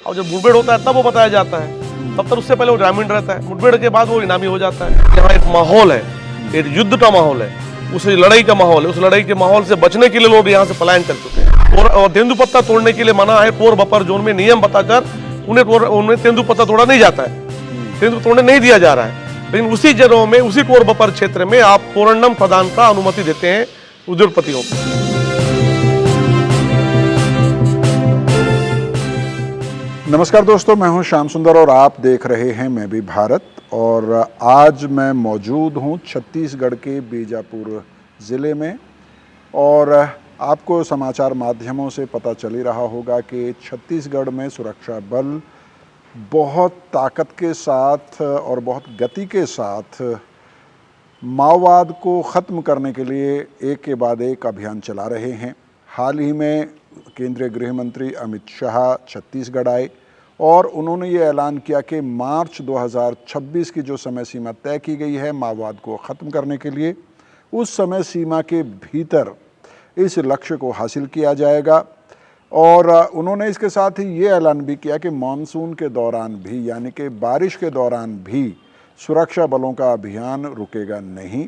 और जब मुठभेड़ होता है तब वो बताया जाता है, तब तक उससे पहले वो ग्रामीण रहता है, मुठभेड़ के बाद वो इनामी हो जाता है। यहाँ एक माहौल है, एक युद्ध का माहौल है, उस लड़ाई का माहौल है, उस लड़ाई के माहौल से बचने के लिए लोग यहाँ से पलायन कर चुके हैं। और तेंदुपत्ता तोड़ने के लिए मना है, कोर बफर जोन में नियम बताकर उन्हें तेंदुपत्ता तोड़ा नहीं जाता है, तेंदुपत्ता तोड़ने नहीं दिया जा रहा है। लेकिन उसी जगहों में, उसी कोर बफर क्षेत्र में आप पोरंडम प्रदान का अनुमति देते हैं उद्योगपतियों को। नमस्कार दोस्तों, मैं हूं श्याम सुंदर और आप देख रहे हैं मैं भी भारत। और आज मैं मौजूद हूं छत्तीसगढ़ के बीजापुर ज़िले में। और आपको समाचार माध्यमों से पता चल ही रहा होगा कि छत्तीसगढ़ में सुरक्षा बल बहुत ताकत के साथ और बहुत गति के साथ माओवाद को ख़त्म करने के लिए एक के बाद एक अभियान चला रहे हैं। हाल ही में केंद्रीय गृह मंत्री अमित शाह छत्तीसगढ़ आए और उन्होंने ये ऐलान किया कि मार्च 2026 की जो समय सीमा तय की गई है माओवाद को ख़त्म करने के लिए, उस समय सीमा के भीतर इस लक्ष्य को हासिल किया जाएगा। और उन्होंने इसके साथ ही ये ऐलान भी किया कि मानसून के दौरान भी, यानी कि बारिश के दौरान भी सुरक्षा बलों का अभियान रुकेगा नहीं।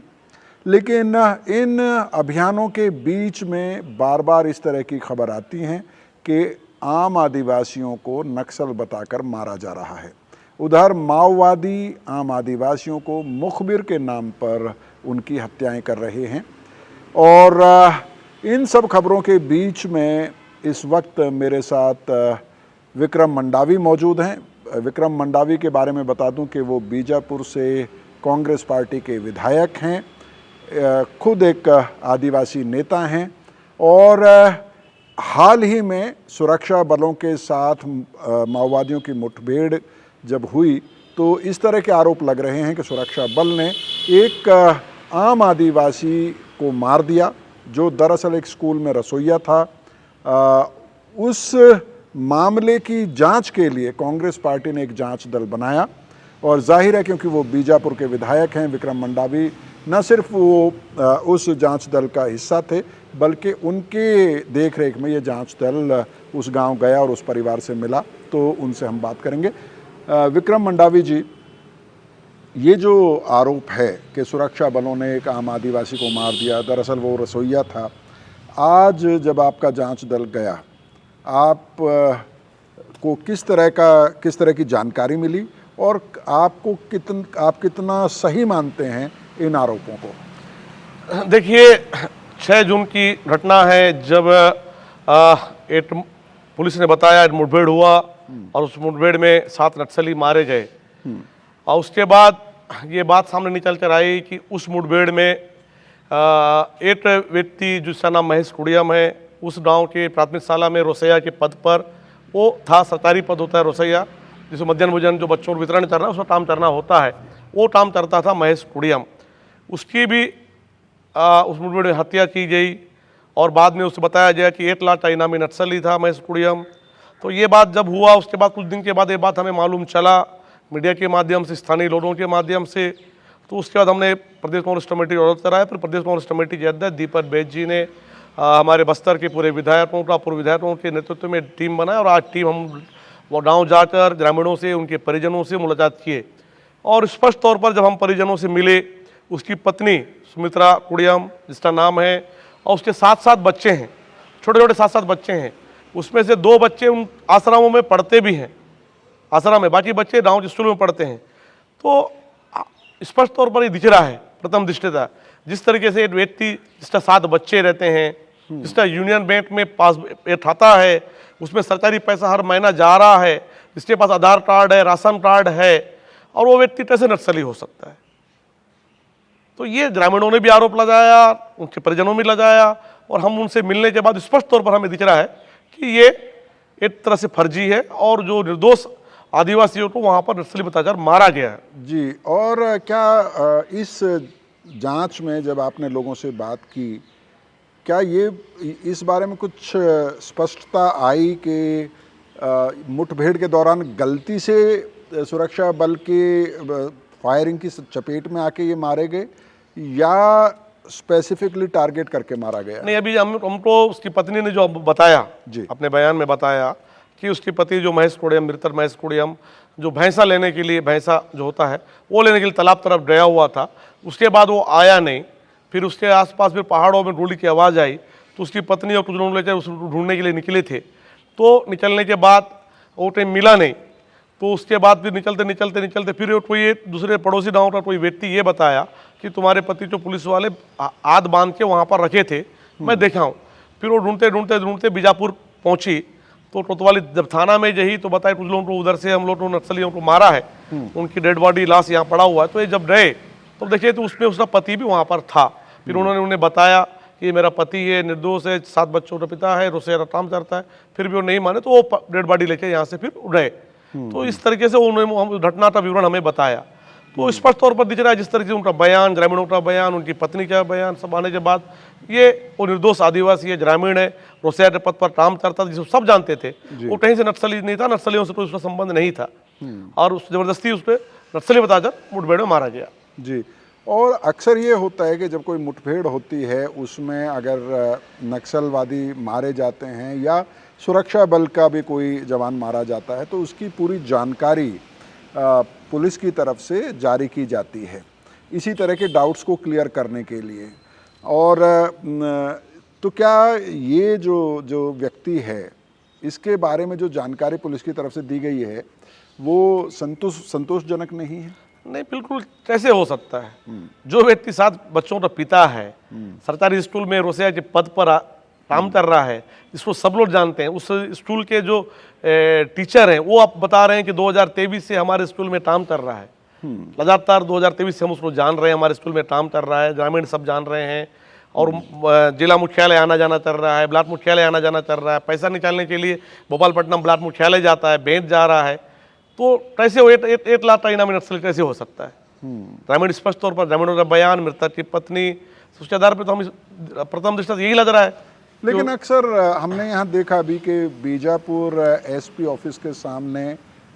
लेकिन इन अभियानों के बीच में बार बार इस तरह की खबर आती हैं कि आम आदिवासियों को नक्सल बताकर मारा जा रहा है। उधर माओवादी आम आदिवासियों को मुखबिर के नाम पर उनकी हत्याएं कर रहे हैं। और इन सब खबरों के बीच में इस वक्त मेरे साथ विक्रम मंडावी मौजूद हैं। विक्रम मंडावी के बारे में बता दूं कि वो बीजापुर से कांग्रेस पार्टी के विधायक हैं, खुद एक आदिवासी नेता हैं और हाल ही में सुरक्षा बलों के साथ माओवादियों की मुठभेड़ जब हुई तो इस तरह के आरोप लग रहे हैं कि सुरक्षा बल ने एक आम आदिवासी को मार दिया जो दरअसल एक स्कूल में रसोइया था। उस मामले की जांच के लिए कांग्रेस पार्टी ने एक जांच दल बनाया और जाहिर है क्योंकि वो बीजापुर के विधायक हैं विक्रम मंडावी, न सिर्फ वो उस जांच दल का हिस्सा थे बल्कि उनके देखरेख में ये जांच दल उस गांव गया और उस परिवार से मिला, तो उनसे हम बात करेंगे। विक्रम मंडावी जी, ये जो आरोप है कि सुरक्षा बलों ने एक आम आदिवासी को मार दिया, दरअसल वो रसोइया था, आज जब आपका जांच दल गया, आप को किस तरह की जानकारी मिली और आप कितना सही मानते हैं इन आरोपों को? देखिए, 6 जून की घटना है जब एक पुलिस ने बताया मुठभेड़ हुआ और उस मुठभेड़ में 7 नक्सली मारे गए। और उसके बाद ये बात सामने निकल कर आई कि उस मुठभेड़ में एक व्यक्ति जिसका नाम महेश कुड़ियम है, उस गांव के प्राथमिक शाला में रोसैया के पद पर वो था। सरकारी पद होता है रोसैया, जिसमें मध्याह्न भोजन जो बच्चों को वितरण करना है उसका काम करना होता है, वो काम करता था महेश कुड़ियम। उसकी भी उस मुठभेड़ में हत्या की गई और बाद में उसे बताया गया कि 1 लाख का इनामी नक्सली था महेश कुड़ियम। तो ये बात जब हुआ उसके बाद कुछ दिन के बाद ये बात हमें मालूम चला मीडिया के माध्यम से, स्थानीय लोगों के माध्यम से। तो उसके बाद हमने प्रदेश कांग्रेस कमेटी ऑर्डर कराया। फिर प्रदेश कांग्रेस कमेटी के अध्यक्ष दीपक बैज जी ने हमारे बस्तर के पूरे विधायकों का पूर्व विधायकों के नेतृत्व में टीम बनाया और आज टीम हम वो गाँव जाकर ग्रामीणों से, उनके परिजनों से मुलाकात किए और स्पष्ट तौर पर जब हम परिजनों से मिले, उसकी पत्नी सुमित्रा कुड़ियम जिसका नाम है और उसके 7 बच्चे हैं, छोटे छोटे 7 बच्चे हैं। उसमें से 2 बच्चे उन आश्रमों में पढ़ते भी हैं, आश्रम में, बाकी बच्चे गाँव के स्कूल में पढ़ते हैं। तो स्पष्ट तौर पर ये दिख रहा है प्रथम दृष्टया, जिस तरीके से एक व्यक्ति जिसका 7 बच्चे रहते हैं, जिसका यूनियन बैंक में पास खाता है, उसमें सरकारी पैसा हर महीना जा रहा है, जिसके पास आधार कार्ड है, राशन कार्ड है, और वो व्यक्ति कैसे नक्सली हो सकता है? तो ये ग्रामीणों ने भी आरोप लगाया, उनके परिजनों में लगाया और हम उनसे मिलने के बाद स्पष्ट तौर पर हमें दिख रहा है कि ये एक तरह से फर्जी है और जो निर्दोष आदिवासियों को वहां पर नक्सली बताकर मारा गया है। जी, और क्या इस जांच में जब आपने लोगों से बात की, क्या ये इस बारे में कुछ स्पष्टता आई कि मुठभेड़ के दौरान गलती से सुरक्षा बल के फायरिंग की चपेट में आके ये मारे गए या स्पेसिफिकली टारगेट करके मारा गया? नहीं, अभी हमको उसकी पत्नी ने जो बताया जी, अपने बयान में बताया कि उसकी पति जो महेश कोड़ियम, मृतर महेश कोड़ियम, जो भैंसा लेने के लिए, भैंसा जो होता है वो लेने के लिए तालाब तरफ गया हुआ था। उसके बाद वो आया नहीं, फिर उसके आसपास फिर पहाड़ों में गोली की आवाज़ आई, तो उसकी पत्नी और कुछ लोग लेकर उसको ढूंढने के लिए निकले थे। तो निकलने के बाद वो टाइम मिला नहीं, तो उसके बाद फिर निकलते निकलते निकलते फिर कोई एक दूसरे पड़ोसी गाँव का कोई व्यक्ति ये बताया कि तुम्हारे पति जो पुलिस वाले आद बांध के वहाँ पर रखे थे, मैं देखा हूँ। फिर वो ढूंढते ढूंढते ढूंढते बीजापुर पहुंची, तो कोतवाली जब थाना में गई तो बताया कुछ लोगों को उधर से हम लोग नक्सलियों को मारा है, उनकी डेड बॉडी लाश यहाँ पड़ा हुआ है। तो ये जब गए तो देखिए तो उसमें उसका पति भी वहाँ पर था। फिर उन्होंने उन्हें बताया कि मेरा पति है, निर्दोष है, 7 बच्चों का पिता है, रोसेरा काम करता है। फिर भी वो नहीं माने तो वो डेड बॉडी लेके यहाँ से फिर गए। तो इस तरीके से उन्होंने घटना का विवरण हमें बताया। तो स्पष्ट तौर पर दिख रहा है जिस तरीके से उनका बयान, ग्रामीणों का बयान, उनकी पत्नी का बयान सब आने के बाद ये वो निर्दोष आदिवासी है, ग्रामीण है, रोसिया के पद पर काम करता था, जिसको सब जानते थे। वो कहीं से नक्सली नहीं था, नक्सलियों से कोई उसका संबंध नहीं था, और उस जबरदस्ती उस पर नक्सली बताकर मुठभेड़ में मारा गया। जी, और अक्सर ये होता है कि जब कोई मुठभेड़ होती है उसमें अगर नक्सलवादी मारे जाते हैं या सुरक्षा बल का भी कोई जवान मारा जाता है तो उसकी पूरी जानकारी पुलिस की तरफ से जारी की जाती है, इसी तरह के डाउट्स को क्लियर करने के लिए। और तो क्या ये जो व्यक्ति है इसके बारे में जो जानकारी पुलिस की तरफ से दी गई है वो संतोषजनक नहीं है? नहीं, बिल्कुल कैसे हो सकता है? जो व्यक्ति 7 बच्चों का पिता है, सरकारी स्कूल में रोसिया के पद पर काम कर रहा है, इसको सब लोग जानते हैं। उस स्कूल के जो टीचर हैं वो आप बता रहे हैं कि 2023 से हमारे स्कूल में काम कर रहा है। लगातार 2023 से हम उसको जान रहे हैं, हमारे स्कूल में काम कर रहा है, ग्रामीण सब जान रहे हैं। और जिला मुख्यालय आना जाना चल रहा है, ब्लॉक मुख्यालय आना जाना चल रहा है, पैसा निकालने के लिए भोपालपट्टनम ब्लॉक मुख्यालय जाता है, बेंच जा रहा है। तो कैसे वो 1 लाख का इनामी नक्सली कैसे हो सकता है? ग्रामीण स्पष्ट तौर पर ग्रामीणों का बयान, मृतक की पत्नी, उसके आधार पर तो हम प्रथम दृष्टया यही लग रहा है। लेकिन अक्सर हमने यहाँ देखा भी कि बीजापुर एसपी ऑफिस के सामने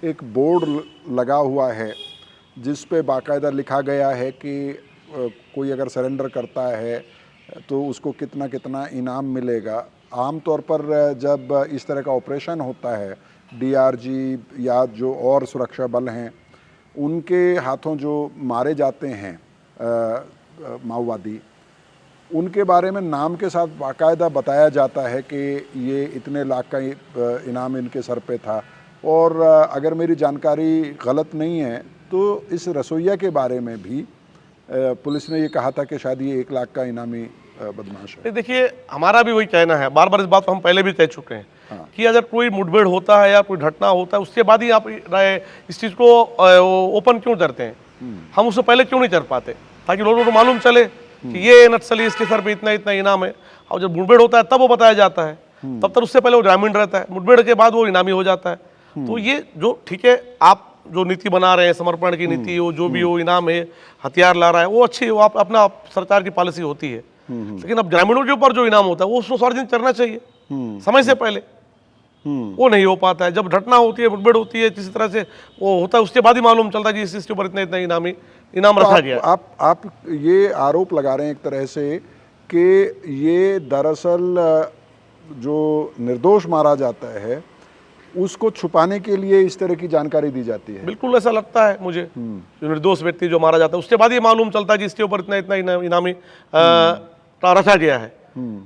एक बोर्ड लगा हुआ है जिस पे बाकायदा लिखा गया है कि कोई अगर सरेंडर करता है तो उसको कितना कितना इनाम मिलेगा। आमतौर पर जब इस तरह का ऑपरेशन होता है, डीआरजी या जो और सुरक्षा बल हैं उनके हाथों जो मारे जाते हैं माओवादी, उनके बारे में नाम के साथ बाकायदा बताया जाता है कि ये इतने लाख का इनाम इनके सर पे था। और अगर मेरी जानकारी गलत नहीं है तो इस रसोइया के बारे में भी पुलिस ने ये कहा था कि शायद ये 1 लाख का इनामी बदमाश है। देखिए, हमारा भी वही कहना है, बार बार इस बात को हम पहले भी कह चुके हैं। हाँ। कि अगर कोई मुठभेड़ होता है या कोई घटना होता है उसके बाद ही आप इस चीज़ को ओपन क्यों करते हैं? हम उससे पहले क्यों नहीं कर पाते, ताकि लोगों को मालूम चले कि ये नक्सली, इसके सर पे इतना इतना इनाम है। और जब मुठभेड़ होता है तब वो बताया जाता है, तब तक उससे पहले वो ग्रामीण रहता है, मुठभेड़ के बाद वो इनामी हो जाता है। तो ये जो ठीक है, आप जो नीति बना रहे हैं, समर्पण की नीति हो, जो भी हो, इनाम है, हथियार ला रहा है, वो अच्छी, वो अपना सरकार की पॉलिसी होती है। लेकिन अब ग्रामीणों के ऊपर जो इनाम होता है वो उसको सार्वजनिक करना चाहिए समय से पहले। वो नहीं हो पाता है। जब घटना होती है, मुठभेड़ होती है, किसी तरह से वो होता है, उसके बाद ही मालूम चलता है कि इसके ऊपर इतना इतना इनाम रखा गया। आप ये आरोप लगा रहे हैं एक तरह से कि ये दरअसल जो निर्दोष मारा जाता है उसको छुपाने के लिए इस तरह की जानकारी दी जाती है। बिल्कुल ऐसा लगता है मुझे। जो निर्दोष व्यक्ति जो मारा जाता है उसके बाद ये मालूम चलता है कि इसके ऊपर इतना इतना इनामी रखा गया है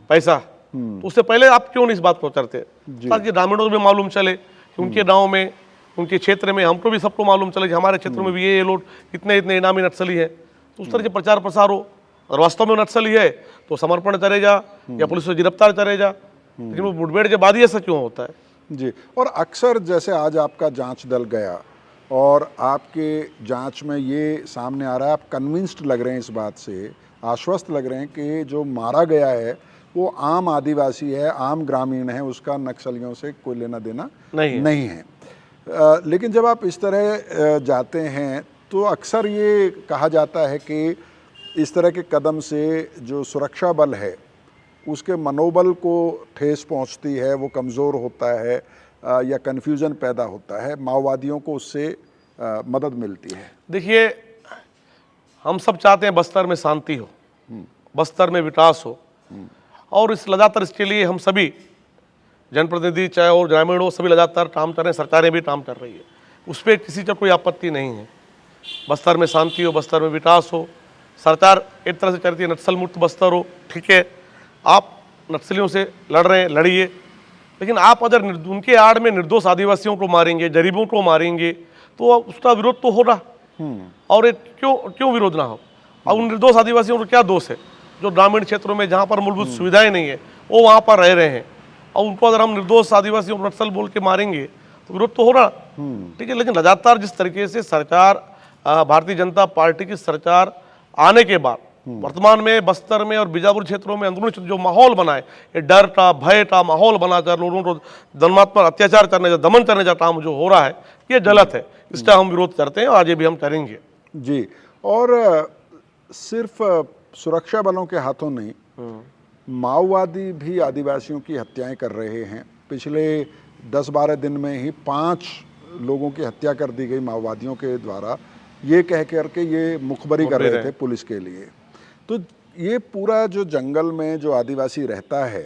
पैसा। तो उससे पहले आप क्यों नहीं इस बात को करते, ताकि ग्रामीणों को भी मालूम चले कि उनके गाँव में, उनके क्षेत्र में, हमको भी सबको मालूम चले कि हमारे क्षेत्र में भी ये लोग इतने इतने इनामी नक्सली है। तो उस तरह के प्रचार प्रसार हो। और वास्तव में नक्सली है तो समर्पण करेगा या पुलिस से गिरफ्तार करेगा, लेकिन वो मुठभेड़ के बाद ही ऐसा क्यों होता है? जी, और अक्सर जैसे आज आपका जांच दल गया और आपके जांच में ये सामने आ रहा है, आप कन्विंस्ड लग रहे हैं, इस बात से आश्वस्त लग रहे हैं कि जो मारा गया है वो आम आदिवासी है, आम ग्रामीण है, उसका नक्सलियों से कोई लेना देना नहीं है। लेकिन जब आप इस तरह जाते हैं तो अक्सर ये कहा जाता है कि इस तरह के कदम से जो सुरक्षा बल है उसके मनोबल को ठेस पहुंचती है, वो कमज़ोर होता है या कन्फ्यूज़न पैदा होता है, माओवादियों को उससे मदद मिलती है। देखिए, हम सब चाहते हैं बस्तर में शांति हो, बस्तर में विकास हो, और इस लगातार इसके लिए हम सभी जनप्रतिनिधि चाहे और ग्रामीण हो, सभी लगातार काम कर रहे हैं, सरकारें भी काम कर रही है, उस पर किसी का कोई आपत्ति नहीं है। बस्तर में शांति हो, बस्तर में विकास हो, सरकार एक तरह से चाहती है नक्सल मुक्त बस्तर हो, ठीक है, आप नक्सलियों से लड़ रहे हैं, लड़िए, लेकिन आप अगर उनके आड़ में निर्दोष आदिवासियों को मारेंगे, गरीबों को मारेंगे, तो उसका विरोध तो होगा। और ये क्यों विरोध ना हो? और उन निर्दोष आदिवासियों को क्या दोष है जो ग्रामीण क्षेत्रों में जहाँ पर मूलभूत सुविधाएं नहीं है वो वहाँ पर रह रहे हैं, और उनको अगर हम निर्दोष आदिवासियों को नक्सल बोल के मारेंगे तो विरोध तो होगा, ठीक है। लेकिन लगातार जिस तरीके से सरकार, भारतीय जनता पार्टी की सरकार आने के बाद वर्तमान में बस्तर में और बीजापुर क्षेत्रों में अंदरूनी जो माहौल बना है, ये डर का, भय का माहौल बनाकर लोगों को धर्मात्मक अत्याचार करने का, दमन करने का काम जो हो रहा है, ये गलत है। इसका हम विरोध करते हैं और आगे भी हम करेंगे जी। और सिर्फ सुरक्षा बलों के हाथों नहीं, माओवादी भी आदिवासियों की हत्याएं कर रहे हैं। पिछले 10-12 दिन में ही 5 लोगों की हत्या कर दी गई माओवादियों के द्वारा, ये कह करके ये मुखबरी कर रहे थे पुलिस के लिए। तो ये पूरा जो जंगल में जो आदिवासी रहता है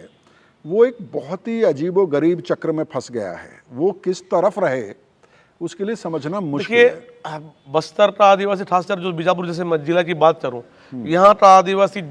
वो एक बहुत ही अजीबो गरीब चक्र में फंस गया है। वो किस तरफ रहे उसके लिए समझना मुश्किल है। बस्तर का आदिवासी, खासकर जो बीजापुर जैसे जिला की बात करूं, यहाँ का आदिवासी